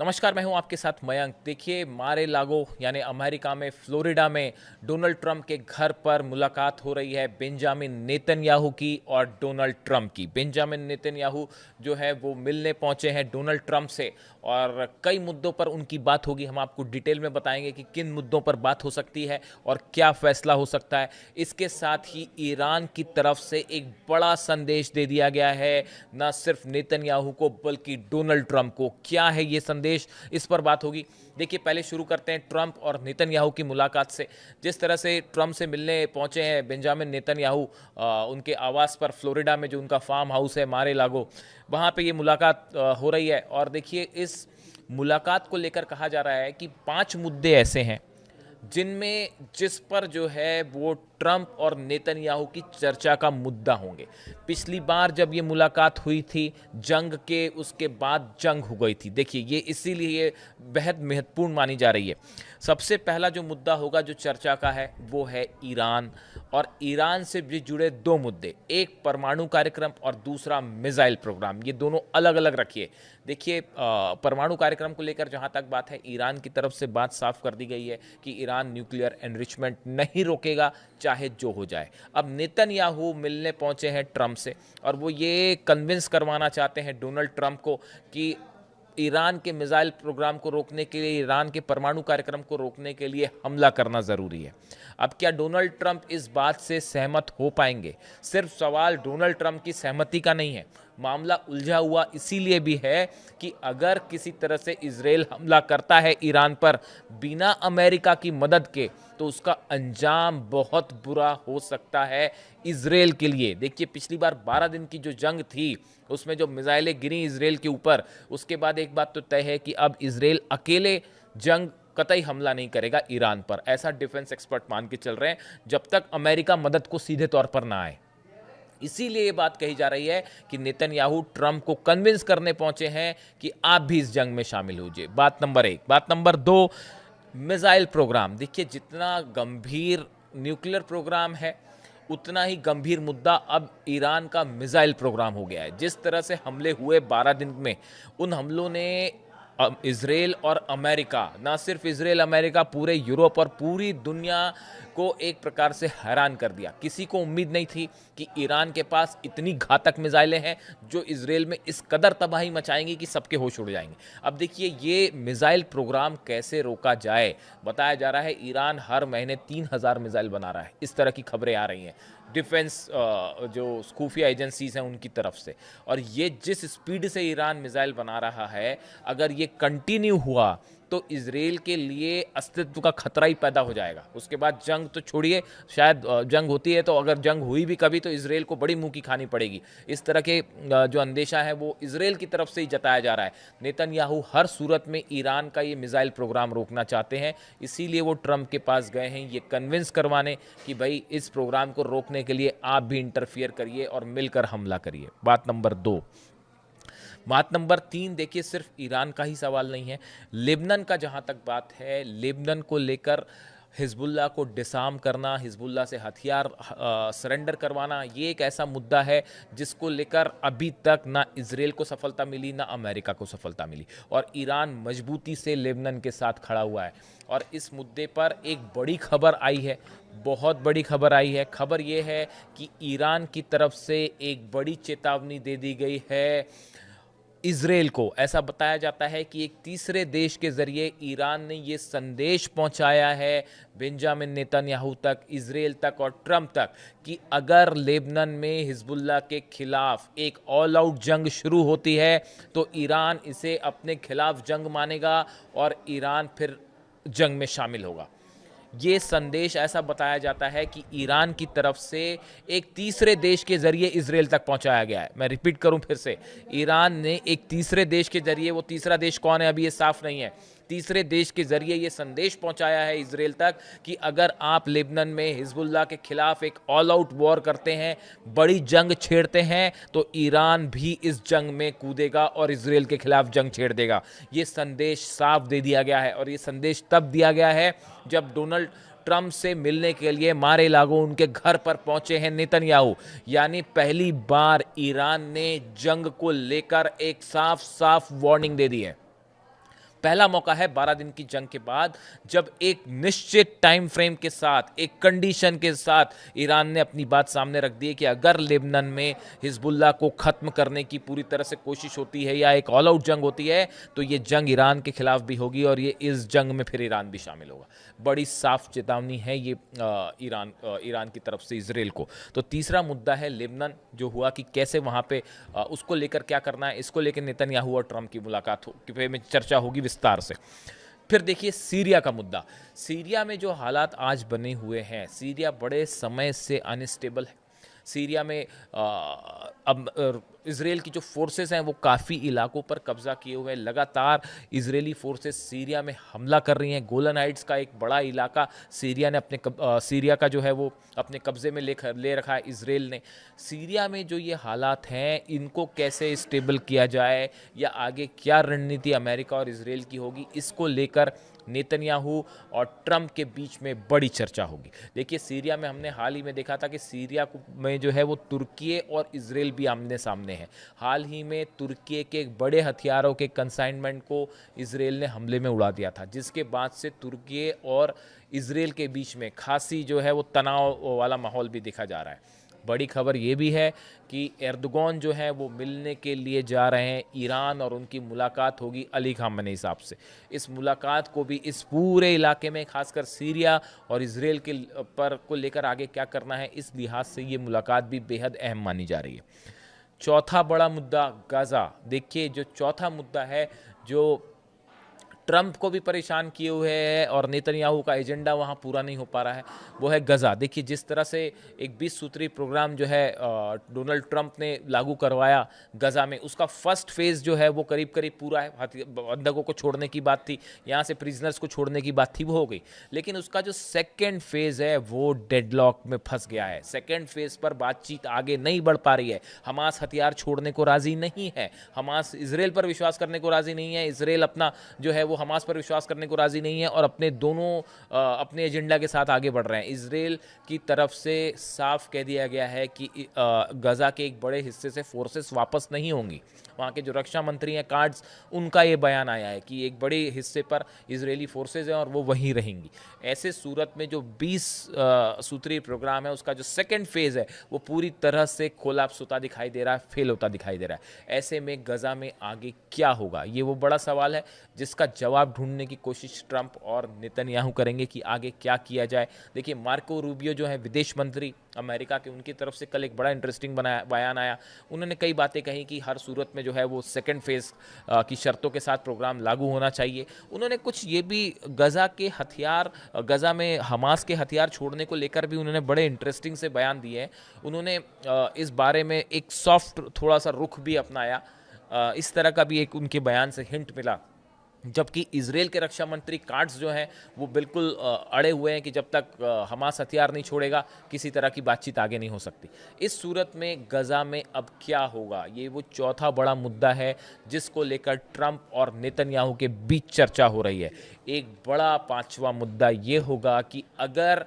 नमस्कार, मैं हूं आपके साथ मयंक। देखिए, मारे लागो यानी अमेरिका में फ्लोरिडा में डोनाल्ड ट्रंप के घर पर मुलाकात हो रही है बेंजामिन नेतन्याहू की और डोनाल्ड ट्रंप की। बेंजामिन नेतन्याहू जो है वो मिलने पहुंचे हैं डोनाल्ड ट्रंप से और कई मुद्दों पर उनकी बात होगी। हम आपको डिटेल में बताएंगे कि किन मुद्दों पर बात हो सकती है और क्या फैसला हो सकता है। इसके साथ ही ईरान की तरफ से एक बड़ा संदेश दे दिया गया है, न सिर्फ नेतन्याहू को बल्कि डोनाल्ड ट्रंप को। क्या है ये संदेश, इस पर बात होगी। देखिए, पहले शुरू करते हैं ट्रंप और नेतन्याहू की मुलाकात से। जिस तरह से ट्रंप से मिलने पहुंचे हैं बेंजामिन नेतन्याहू उनके आवास पर फ्लोरिडा में, जो उनका फार्म हाउस है मारे लागो, वहां पे ये मुलाकात हो रही है। और देखिए, इस मुलाकात को लेकर कहा जा रहा है कि 5 मुद्दे ऐसे हैं जिनमें जिस पर जो है वो ट्रंप और नेतन्याहू की चर्चा का मुद्दा होंगे। पिछली बार जब ये मुलाकात हुई थी, जंग के उसके बाद जंग हो गई थी। देखिए, ये इसीलिए ये बेहद महत्वपूर्ण मानी जा रही है। सबसे पहला जो मुद्दा होगा जो चर्चा का है वो है ईरान, और ईरान से भी जुड़े 2 मुद्दे, एक परमाणु कार्यक्रम और दूसरा मिसाइल प्रोग्राम। ये दोनों अलग अलग रखिए। देखिए, परमाणु कार्यक्रम को लेकर जहां तक बात है, ईरान की तरफ से बात साफ कर दी गई है कि ईरान न्यूक्लियर एनरिचमेंट नहीं रोकेगा, चाहे जो हो जाए। अब नेतन्याहू मिलने पहुंचे हैं ट्रंप से और वो ये कन्विंस करवाना चाहते हैं डोनाल्ड ट्रंप को कि ईरान के मिसाइल प्रोग्राम को रोकने के लिए, ईरान के परमाणु कार्यक्रम को रोकने के लिए हमला करना ज़रूरी है। अब क्या डोनाल्ड ट्रंप इस बात से सहमत हो पाएंगे? सिर्फ सवाल डोनाल्ड ट्रंप की सहमति का नहीं है, मामला उलझा हुआ इसीलिए भी है कि अगर किसी तरह से इजराइल हमला करता है ईरान पर बिना अमेरिका की मदद के, तो उसका अंजाम बहुत बुरा हो सकता है इजराइल के लिए। देखिए, पिछली बार 12 दिन की जो जंग थी, उसमें जो मिसाइलें गिरी इजराइल के ऊपर, उसके बाद एक बात तो तय है कि अब इजराइल अकेले जंग कतई हमला नहीं करेगा ईरान पर। ऐसा डिफेंस एक्सपर्ट मान के चल रहे हैं, जब तक अमेरिका मदद को सीधे तौर पर ना आए। इसीलिए ये बात कही जा रही है कि नेतन्याहू ट्रंप को कन्विंस करने पहुंचे हैं कि आप भी इस जंग में शामिल होइए। बात नंबर 1। बात नंबर 2, मिसाइल प्रोग्राम। देखिए, जितना गंभीर न्यूक्लियर प्रोग्राम है, उतना ही गंभीर मुद्दा अब ईरान का मिसाइल प्रोग्राम हो गया है। जिस तरह से हमले हुए 12 दिन में, उन हमलों ने इजराइल और अमेरिका, ना सिर्फ इजराइल अमेरिका, पूरे यूरोप और पूरी दुनिया को एक प्रकार से हैरान कर दिया। किसी को उम्मीद नहीं थी कि ईरान के पास इतनी घातक मिसाइलें हैं जो इजराइल में इस कदर तबाही मचाएंगी कि सबके होश उड़ जाएंगे। अब देखिए, ये मिसाइल प्रोग्राम कैसे रोका जाए। बताया जा रहा है ईरान हर महीने 3000 मिसाइल बना रहा है, इस तरह की खबरें आ रही हैं डिफेंस जो खुफिया एजेंसीज हैं उनकी तरफ से। और ये जिस स्पीड से ईरान मिसाइल बना रहा है, अगर ये कंटिन्यू हुआ तो इजराइल के लिए अस्तित्व का खतरा ही पैदा हो जाएगा। उसके बाद जंग तो छोड़िए, शायद जंग होती है तो, अगर जंग हुई भी कभी, तो इजराइल को बड़ी मुंह की खानी पड़ेगी। इस तरह के जो अंदेशा है वो इजराइल की तरफ से ही जताया जा रहा है। नेतन्याहू हर सूरत में ईरान का ये मिसाइल प्रोग्राम रोकना चाहते हैं, इसीलिए वो ट्रंप के पास गए हैं ये कन्विंस करवाने कि भाई इस प्रोग्राम को रोकने के लिए आप भी इंटरफियर करिए और मिलकर हमला करिए। बात नंबर 2। बात नंबर 3, देखिए, सिर्फ ईरान का ही सवाल नहीं है। लेबनान का जहाँ तक बात है, लेबनान को लेकर हिजबुल्लाह को डिसार्म करना, हिजबुल्लाह से हथियार सरेंडर करवाना, ये एक ऐसा मुद्दा है जिसको लेकर अभी तक ना इजराइल को सफलता मिली, ना अमेरिका को सफलता मिली, और ईरान मजबूती से लेबनान के साथ खड़ा हुआ है। और इस मुद्दे पर एक बड़ी खबर आई है, बहुत बड़ी खबर आई है। खबर ये है कि ईरान की तरफ से एक बड़ी चेतावनी दे दी गई है इजराइल को। ऐसा बताया जाता है कि एक तीसरे देश के जरिए ईरान ने ये संदेश पहुंचाया है बेंजामिन नेतन्याहू तक, इजराइल तक और ट्रंप तक, कि अगर लेबनान में हिजबुल्लाह के खिलाफ एक ऑल आउट जंग शुरू होती है तो ईरान इसे अपने खिलाफ जंग मानेगा और ईरान फिर जंग में शामिल होगा। ये संदेश ऐसा बताया जाता है कि ईरान की तरफ से एक तीसरे देश के जरिए इजराइल तक पहुंचाया गया है। मैं रिपीट करूं फिर से, ईरान ने एक तीसरे देश के जरिए, वो तीसरा देश कौन है अभी ये साफ नहीं है, तीसरे देश के जरिए ये संदेश पहुंचाया है इजराइल तक कि अगर आप लेबनान में हिजबुल्लाह के खिलाफ एक ऑल आउट वॉर करते हैं, बड़ी जंग छेड़ते हैं, तो ईरान भी इस जंग में कूदेगा और इजराइल के खिलाफ जंग छेड़ देगा। ये संदेश साफ दे दिया गया है, और ये संदेश तब दिया गया है जब डोनाल्ड ट्रंप से मिलने के लिए मारे लागो उनके घर पर पहुंचे हैं नेतन्याहू। यानी पहली बार ईरान ने जंग को लेकर एक साफ साफ वार्निंग दे दी है। पहला मौका है 12 दिन की जंग के बाद, जब एक निश्चित टाइम फ्रेम के साथ, एक कंडीशन के साथ ईरान ने अपनी बात सामने रख दी है कि अगर लेबनान में हिजबुल्लाह को खत्म करने की पूरी तरह से कोशिश होती है या एक ऑल आउट जंग होती है, तो ये जंग ईरान के खिलाफ भी होगी और ये इस जंग में फिर ईरान भी शामिल होगा। बड़ी साफ चेतावनी है ये ईरान की तरफ से इसराइल को। तो तीसरा मुद्दा है लेबनान, जो हुआ कि कैसे वहाँ पे उसको लेकर क्या करना है, इसको लेकर नेतन्याहू और ट्रंप की मुलाकात में चर्चा होगी विस्तार से। फिर देखिए सीरिया का मुद्दा। सीरिया में जो हालात आज बने हुए हैं, सीरिया बड़े समय से अनस्टेबल है। सीरिया में अब इसराइल की जो फोर्सेस हैं वो काफ़ी इलाकों पर कब्जा किए हुए हैं। लगातार इजरायली फोर्सेस सीरिया में हमला कर रही हैं। गोलन हाइट्स का एक बड़ा इलाका सीरिया ने सीरिया का जो है वो अपने कब्जे में ले रखा है इसराइल ने। सीरिया में जो ये हालात हैं, इनको कैसे स्टेबल किया जाए या आगे क्या रणनीति अमेरिका और इसराइल की होगी, इसको लेकर नेतन्याहू और ट्रंप के बीच में बड़ी चर्चा होगी। देखिए सीरिया में हमने हाल ही में देखा था कि सीरिया में जो है वो तुर्की और इसराइल भी आमने सामने हैं। हाल ही में तुर्की के बड़े हथियारों के कंसाइनमेंट को इसराइल ने हमले में उड़ा दिया था, जिसके बाद से तुर्की और इसराइल के बीच में खासी जो है वो तनाव वाला माहौल भी देखा जा रहा है। बड़ी खबर ये भी है कि एर्दोगन जो है वो मिलने के लिए जा रहे हैं ईरान, और उनकी मुलाकात होगी अली खामेनी साहब से। इस मुलाकात को भी इस पूरे इलाके में, खासकर सीरिया और इसराइल के पर को लेकर आगे क्या करना है, इस लिहाज से ये मुलाकात भी बेहद अहम मानी जा रही है। चौथा बड़ा मुद्दा गाज़ा। देखिए जो चौथा मुद्दा है, जो ट्रंप को भी परेशान किए हुए है और नेतन्याहू का एजेंडा वहाँ पूरा नहीं हो पा रहा है, वो है गज़ा। देखिए जिस तरह से एक 20 सूत्री प्रोग्राम जो है डोनाल्ड ट्रंप ने लागू करवाया गज़ा में, उसका फर्स्ट फेज़ जो है वो करीब करीब पूरा है। बंधकों को छोड़ने की बात थी, यहाँ से प्रिजनर्स को छोड़ने की बात थी, वो हो गई। लेकिन उसका जो सेकेंड फेज़ है वो डेडलॉक में फंस गया है। सेकेंड फेज़ पर बातचीत आगे नहीं बढ़ पा रही है। हमास हथियार छोड़ने को राज़ी नहीं है, हमास इसराइल पर विश्वास करने को राज़ी नहीं है, इसराइल अपना जो है वो हमास पर विश्वास करने को राजी नहीं है, और अपने दोनों अपने एजेंडा के साथ आगे बढ़ रहे हैं। इसराइल की तरफ से साफ कह दिया गया है कि गजा के एक बड़े हिस्से से फोर्सेस वापस नहीं होंगी। वहाँ के जो रक्षा मंत्री हैं कार्ड्स, उनका ये बयान आया है कि एक बड़े हिस्से पर इजरायली फोर्सेज हैं और वो वहीं रहेंगी। ऐसे सूरत में जो 20 सूत्रीय प्रोग्राम है उसका जो सेकंड फेज़ है वो पूरी तरह से कोलैप्स होता दिखाई दे रहा है, फेल होता दिखाई दे रहा है। ऐसे में गजा में आगे क्या होगा, ये वो बड़ा सवाल है जिसका जवाब ढूंढने की कोशिश ट्रंप और नेतन्याहू करेंगे कि आगे क्या किया जाए। देखिए मार्को रूबियो जो है विदेश मंत्री अमेरिका के, उनकी तरफ से कल एक बड़ा इंटरेस्टिंग बयान आया। उन्होंने कई बातें कही कि हर सूरत में जो है वो सेकंड फेज़ की शर्तों के साथ प्रोग्राम लागू होना चाहिए। उन्होंने कुछ ये भी गजा के हथियार, गजा में हमास के हथियार छोड़ने को लेकर भी उन्होंने बड़े इंटरेस्टिंग से बयान दिए हैं। उन्होंने इस बारे में एक सॉफ्ट थोड़ा सा रुख भी अपनाया, इस तरह का भी एक उनके बयान से हिंट मिला। जबकि इसराइल के रक्षा मंत्री कार्ड्स जो हैं वो बिल्कुल अड़े हुए हैं कि जब तक हमास हथियार नहीं छोड़ेगा किसी तरह की बातचीत आगे नहीं हो सकती। इस सूरत में गजा में अब क्या होगा, ये वो चौथा बड़ा मुद्दा है जिसको लेकर ट्रंप और नेतन्याहू के बीच चर्चा हो रही है। एक बड़ा पांचवा मुद्दा ये होगा कि अगर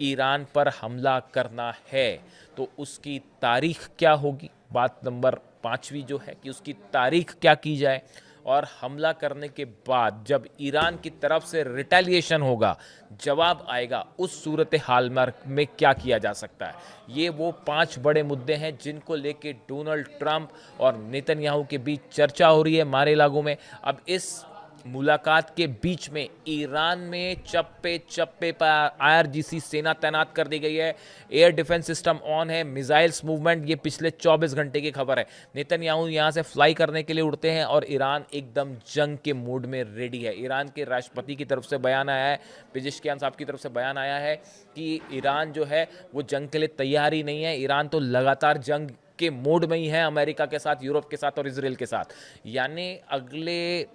ईरान पर हमला करना है तो उसकी तारीख क्या होगी। बात नंबर पांचवी जो है कि उसकी तारीख क्या की जाए, और हमला करने के बाद जब ईरान की तरफ से रिटेलिएशन होगा, जवाब आएगा, उस सूरत हाल में क्या किया जा सकता है। ये वो 5 बड़े मुद्दे हैं जिनको लेके डोनाल्ड ट्रंप और नेतन्याहू के बीच चर्चा हो रही है मारे लागू में। अब इस मुलाकात के बीच में ईरान में चप्पे चप्पे पर आईआरजीसी सेना तैनात कर दी गई है। एयर डिफेंस सिस्टम ऑन है, मिसाइल्स मूवमेंट ये पिछले 24 घंटे की खबर है। नेतन्याहू यहां से फ्लाई करने के लिए उड़ते हैं और ईरान एकदम जंग के मूड में रेडी है। ईरान के राष्ट्रपति की तरफ से बयान आया है, पेजेश्कियान साहब की तरफ से बयान आया है कि ईरान जो है वो जंग के लिए तैयार ही नहीं है। ईरान तो लगातार जंग के मोड में ही है अमेरिका के साथ, यूरोप के साथ और इसराइल के साथ। यानी अगले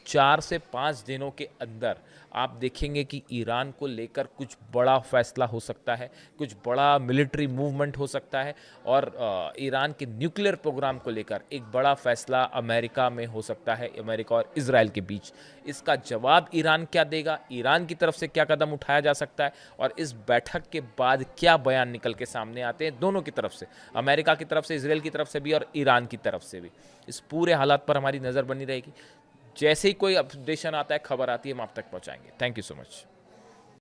4 से 5 दिनों के अंदर आप देखेंगे कि ईरान को लेकर कुछ बड़ा फैसला हो सकता है, कुछ बड़ा मिलिट्री मूवमेंट हो सकता है, और ईरान के न्यूक्लियर प्रोग्राम को लेकर एक बड़ा फैसला अमेरिका में हो सकता है, अमेरिका और इजराइल के बीच। इसका जवाब ईरान क्या देगा, ईरान की तरफ से क्या कदम उठाया जा सकता है, और इस बैठक के बाद क्या बयान निकल के सामने आते हैं दोनों की तरफ से, अमेरिका की तरफ से, इजराइल की तरफ से भी और ईरान की तरफ से भी। इस पूरे हालात पर हमारी नज़र बनी रहेगी। जैसे ही कोई अपडेशन आता है, खबर आती है, हम आप तक पहुंचाएंगे। Thank you so much.